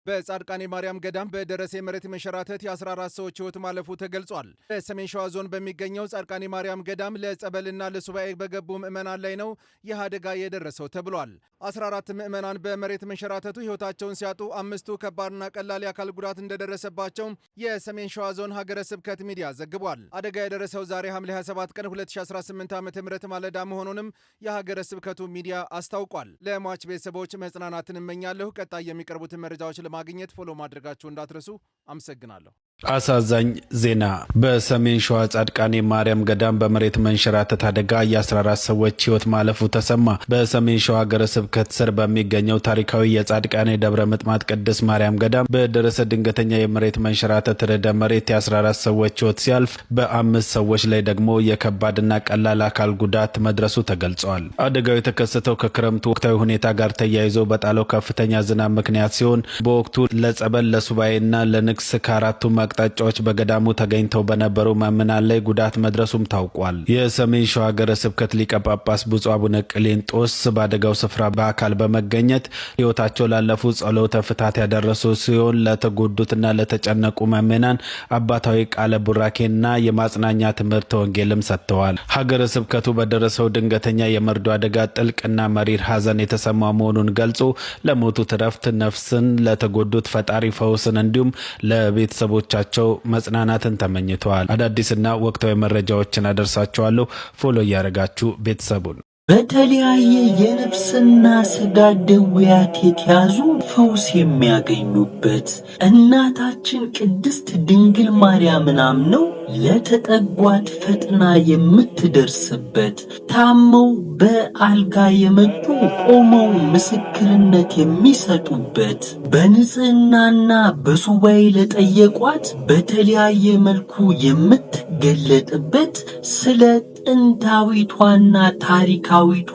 በጻድቃኔ ማርያም ገዳም በደረሰ የመሬት መንሸራተት የ14 ሰዎች ሕይወት ማለፉ ተገልጿል። በሰሜን ሸዋ ዞን በሚገኘው ጻድቃኔ ማርያም ገዳም ለጸበልና ለሱባኤ በገቡ ምዕመናን ላይ ነው ይህ አደጋ የደረሰው ተብሏል። 14 ምዕመናን በመሬት መንሸራተቱ ሕይወታቸውን ሲያጡ 5ቱ ከባድና ቀላል የአካል ጉዳት እንደደረሰባቸው የሰሜን ሸዋ ዞን ሀገረ ስብከት ሚዲያ ዘግቧል። አደጋ የደረሰው ዛሬ ሐምሌ 27 ቀን 2018 ዓ.ም ማለዳ መሆኑንም የሀገረ ስብከቱ ሚዲያ አስታውቋል። ለሟች ቤተሰቦች መጽናናትን እመኛለሁ። ቀጣይ የሚቀርቡትን መረጃዎች ማግኘት ፎሎ ማድረጋችሁ እንዳትረሱ። አመሰግናለሁ። አሳዛኝ ዜና በሰሜን ሸዋ ጻድቃኔ ማርያም ገዳም በመሬት መንሸራተት አደጋ የ14 ሰዎች ሕይወት ማለፉ ተሰማ። በሰሜን ሸዋ ሀገረ ስብከት ስር በሚገኘው ታሪካዊ የጻድቃኔ ደብረ ምጥማት ቅድስት ማርያም ገዳም በደረሰ ድንገተኛ የመሬት መንሸራተት ርዕደ መሬት የ14 ሰዎች ሕይወት ሲያልፍ በ5 ሰዎች ላይ ደግሞ የከባድና ቀላል አካል ጉዳት መድረሱ ተገልጿል። አደጋው የተከሰተው ከክረምቱ ወቅታዊ ሁኔታ ጋር ተያይዞ በጣለው ከፍተኛ ዝናብ ምክንያት ሲሆን በወቅቱ ለጸበል ለሱባኤና ለንግስ ከአራቱም አቅጣጫዎች በገዳሙ ተገኝተው በነበሩ ምዕመናን ላይ ጉዳት መድረሱም ታውቋል። የሰሜን ሸዋ ሀገረ ስብከት ሊቀ ጳጳስ ብፁዕ አቡነ ቅሌንጦስ በአደጋው ስፍራ በአካል በመገኘት ሕይወታቸው ላለፉ ጸሎተ ፍታት ያደረሱ ሲሆን ለተጎዱትና ለተጨነቁ ምዕመናን አባታዊ ቃለ ቡራኬና የማጽናኛ ትምህርተ ወንጌልም ሰጥተዋል። ሀገረ ስብከቱ በደረሰው ድንገተኛ የመርዶ አደጋ ጥልቅና መሪር ሐዘን የተሰማ መሆኑን ገልጾ ለሞቱት ዕረፍት ነፍስን፣ ለተጎዱት ፈጣሪ ፈውስን እንዲሁም ለቤተሰቦቻቸው መጽናናትን ተመኝተዋል። አዳዲስና ወቅታዊ መረጃዎችን አደርሳችኋለሁ። ፎሎ እያደረጋችሁ ቤተሰቡን በተለያየ የነፍስና ስጋ ደዌያት የተያዙ ፈውስ የሚያገኙበት እናታችን ቅድስት ድንግል ማርያምን አምነው ለተጠጓት ፈጥና የምትደርስበት፣ ታመው በአልጋ የመጡ ቆመው ምስክርነት የሚሰጡበት፣ በንጽህናና በሱባኤ ለጠየቋት በተለያየ መልኩ የምትገለጥበት ስለ ጥንታዊቷና ታሪካዊቷ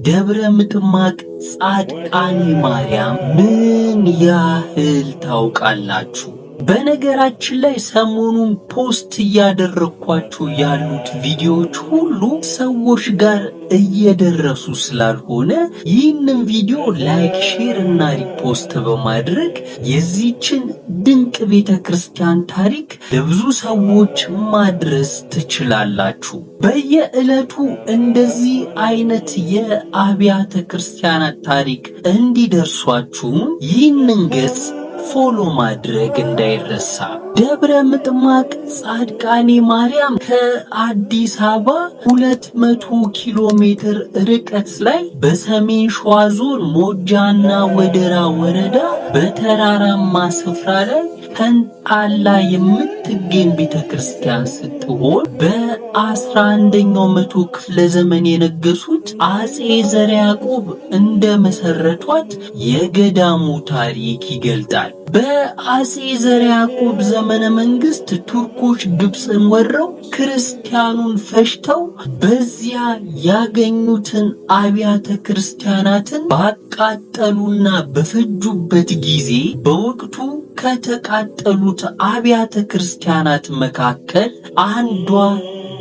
ደብረ ምጥማቅ ጻድቃኔ ማርያም ምን ያህል ታውቃላችሁ? በነገራችን ላይ ሰሞኑን ፖስት እያደረኳቸው ያሉት ቪዲዮዎች ሁሉ ሰዎች ጋር እየደረሱ ስላልሆነ ይህንን ቪዲዮ ላይክ፣ ሼር እና ሪፖስት በማድረግ የዚህችን ድንቅ ቤተክርስቲያን ታሪክ ለብዙ ሰዎች ማድረስ ትችላላችሁ። በየዕለቱ እንደዚህ አይነት የአብያተ ክርስቲያናት ታሪክ እንዲደርሷችሁ ይህንን ገጽ ፎሎ ማድረግ እንዳይረሳ። ደብረ ምጥማቅ ጻድቃኔ ማርያም ከአዲስ አበባ 200 ኪሎ ሜትር ርቀት ላይ በሰሜን ሸዋ ዞን ሞጃና ወደራ ወረዳ በተራራማ ስፍራ ላይ ተንጣላ የምትገኝ ቤተክርስቲያን ስትሆን በ11ኛው መቶ ክፍለ ዘመን የነገሱት አጼ ዘርዓ ያዕቆብ እንደመሰረቷት የገዳሙ ታሪክ ይገልጣል። በአጼ ዘርዓ ያዕቆብ ዘመነ መንግስት ቱርኮች ግብፅን ወረው ክርስቲያኑን ፈሽተው በዚያ ያገኙትን አብያተ ክርስቲያናትን ባቃጠሉና በፈጁበት ጊዜ በወቅቱ ከተቃጠሉት አብያተ ክርስቲያናት መካከል አንዷ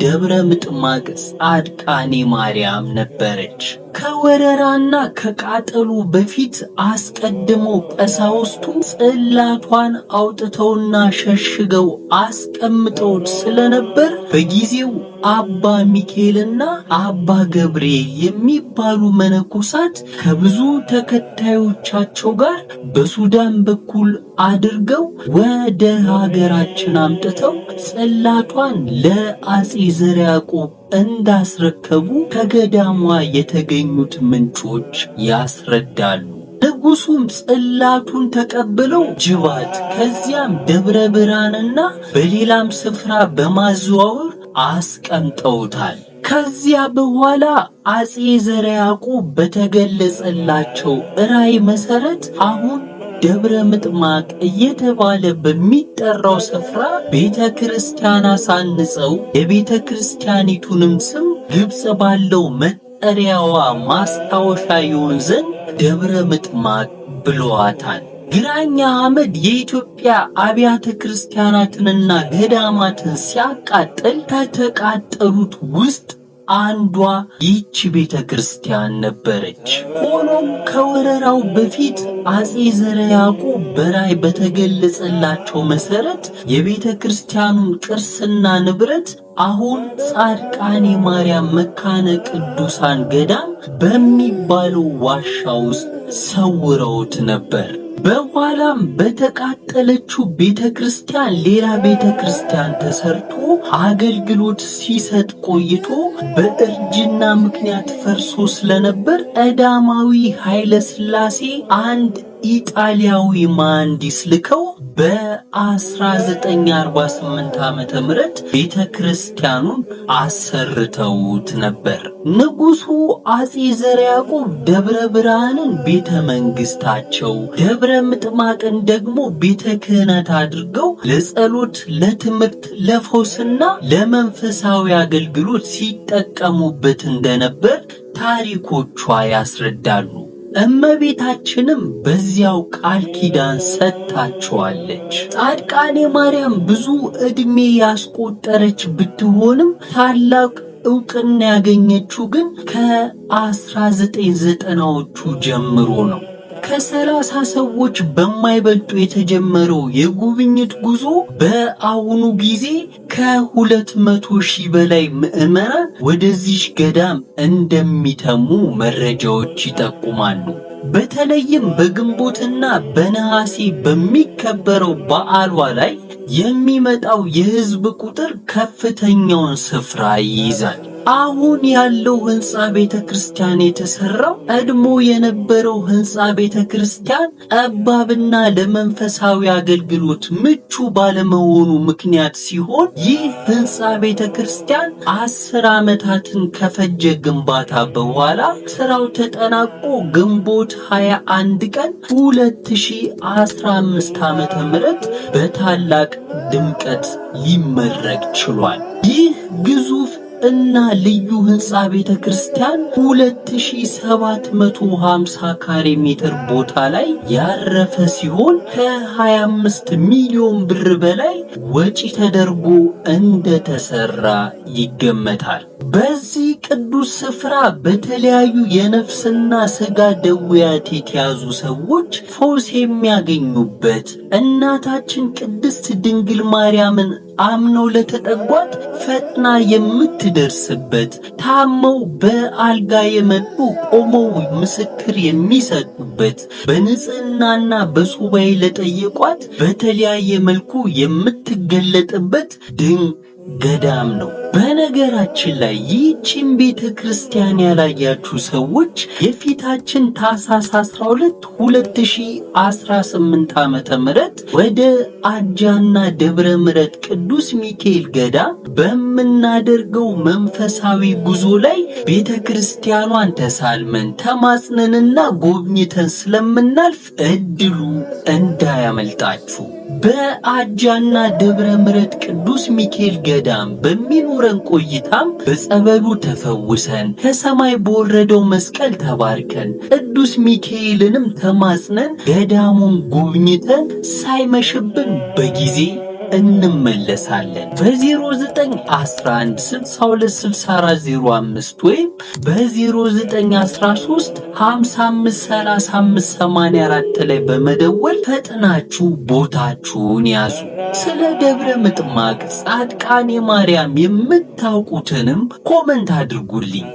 ደብረ ምጥማቅ ጻድቃኔ ማርያም ነበረች። ከወረራና ከቃጠሉ በፊት አስቀድመው ቀሳውስቱ ጽላቷን አውጥተውና ሸሽገው አስቀምጠውት ስለነበር በጊዜው አባ ሚካኤልና አባ ገብርኤል የሚባሉ መነኮሳት ከብዙ ተከታዮቻቸው ጋር በሱዳን በኩል አድርገው ወደ ሀገራችን አምጥተው ጽላቷን ለአጼ ዘርዓ ያዕቆብ እንዳስረከቡ ከገዳሟ የተገኙት ምንጮች ያስረዳሉ። ንጉሱም ጽላቱን ተቀብለው ጅባት ከዚያም ደብረ ብርሃንና በሌላም ስፍራ በማዘዋወር አስቀምጠውታል። ከዚያ በኋላ አጼ ዘርዓ ያዕቆብ በተገለጸላቸው ራእይ መሰረት አሁን ደብረ ምጥማቅ እየተባለ በሚጠራው ስፍራ ቤተ ክርስቲያን አሳንጸው የቤተ ክርስቲያኒቱንም ስም ግብጽ ባለው መጠሪያዋ ማስታወሻ ይሆን ዘንድ ደብረ ምጥማቅ ብለዋታል። ግራኛ አህመድ የኢትዮጵያ አብያተ ክርስቲያናትንና ገዳማትን ሲያቃጥል ከተቃጠሉት ውስጥ አንዷ ይህች ቤተ ክርስቲያን ነበረች። ሆኖም ከወረራው በፊት አጼ ዘርዓ ያዕቆብ በራእይ በተገለጸላቸው መሰረት የቤተ ክርስቲያኑን ቅርስና ንብረት አሁን ጻድቃኔ ማርያም መካነ ቅዱሳን ገዳም በሚባለው ዋሻ ውስጥ ሰውረውት ነበር። በኋላም በተቃጠለችው ቤተክርስቲያን ሌላ ቤተክርስቲያን ተሰርቶ አገልግሎት ሲሰጥ ቆይቶ በእርጅና ምክንያት ፈርሶ ስለነበር ቀዳማዊ ኃይለ ሥላሴ አንድ ኢጣሊያዊ መሐንዲስ ልከው በ1948 ዓመተ ምህረት ቤተክርስቲያኑን አሰርተውት ነበር። ንጉሱ አጼ ዘርዓ ያዕቆብ ደብረ ብርሃንን ቤተ መንግስታቸው፣ ደብረ ምጥማቅን ደግሞ ቤተ ክህነት አድርገው ለጸሎት፣ ለትምህርት፣ ለፈውስና ለመንፈሳዊ አገልግሎት ሲጠቀሙበት እንደነበር ታሪኮቿ ያስረዳሉ። እመቤታችንም በዚያው ቃል ኪዳን ሰጥታቸዋለች። ጻድቃኔ ማርያም ብዙ ዕድሜ ያስቆጠረች ብትሆንም ታላቅ ዕውቅና ያገኘችው ግን ከ1990ዎቹ ጀምሮ ነው። ከ30 ሰዎች በማይበልጡ የተጀመረው የጉብኝት ጉዞ በአሁኑ ጊዜ ከ200,000 በላይ ምዕመናን ወደዚህ ገዳም እንደሚተሙ መረጃዎች ይጠቁማሉ። በተለይም በግንቦትና በነሐሴ በሚከበረው በዓሏ ላይ የሚመጣው የሕዝብ ቁጥር ከፍተኛውን ስፍራ ይይዛል። አሁን ያለው ህንጻ ቤተክርስቲያን የተሰራው ቀድሞ የነበረው ህንጻ ቤተክርስቲያን ጠባብና ለመንፈሳዊ አገልግሎት ምቹ ባለመሆኑ ምክንያት ሲሆን ይህ ህንጻ ቤተክርስቲያን 10 ዓመታትን ከፈጀ ግንባታ በኋላ ስራው ተጠናቆ ግንቦት 21 ቀን 2015 ዓመተ ምህረት በታላቅ ድምቀት ሊመረቅ ችሏል። ይህ ግዙፍ እና ልዩ ህንጻ ቤተክርስቲያን 2750 ካሬ ሜትር ቦታ ላይ ያረፈ ሲሆን ከ25 ሚሊዮን ብር በላይ ወጪ ተደርጎ እንደተሰራ ይገመታል። በዚህ ቅዱስ ስፍራ በተለያዩ የነፍስና ስጋ ደዌያት የተያዙ ሰዎች ፈውስ የሚያገኙበት፣ እናታችን ቅድስት ድንግል ማርያምን አምነው ለተጠጓት ፈጥና የምትደርስበት፣ ታመው በአልጋ የመጡ ቆመው ምስክር የሚሰጡበት፣ በንጽህናና በሱባኤ ለጠየቋት በተለያየ መልኩ የምትገለጥበት ድንቅ ገዳም ነው። በነገራችን ላይ ይህችን ቤተ ክርስቲያን ያላያችሁ ሰዎች የፊታችን ታኅሳስ 12 2018 ዓመተ ምህረት ወደ አጃና ደብረ ምሕረት ቅዱስ ሚካኤል ገዳም በምናደርገው መንፈሳዊ ጉዞ ላይ ቤተ ክርስቲያኗን ተሳልመን ተማጽነንና ጎብኝተን ስለምናልፍ እድሉ እንዳያመልጣችሁ። በአጃና ደብረ ምሕረት ቅዱስ ሚካኤል ገዳም በሚኖረን ቆይታም በጸበሉ ተፈውሰን ከሰማይ በወረደው መስቀል ተባርከን ቅዱስ ሚካኤልንም ተማጽነን ገዳሙን ጎብኝተን ሳይመሽብን በጊዜ እንመለሳለን። በ0911626405 ወይም በ0913553584 ላይ በመደወል ፈጥናችሁ ቦታችሁን ያዙ። ስለ ደብረ ምጥማቅ ጻድቃኔ ማርያም የምታውቁትንም ኮመንት አድርጉልኝ።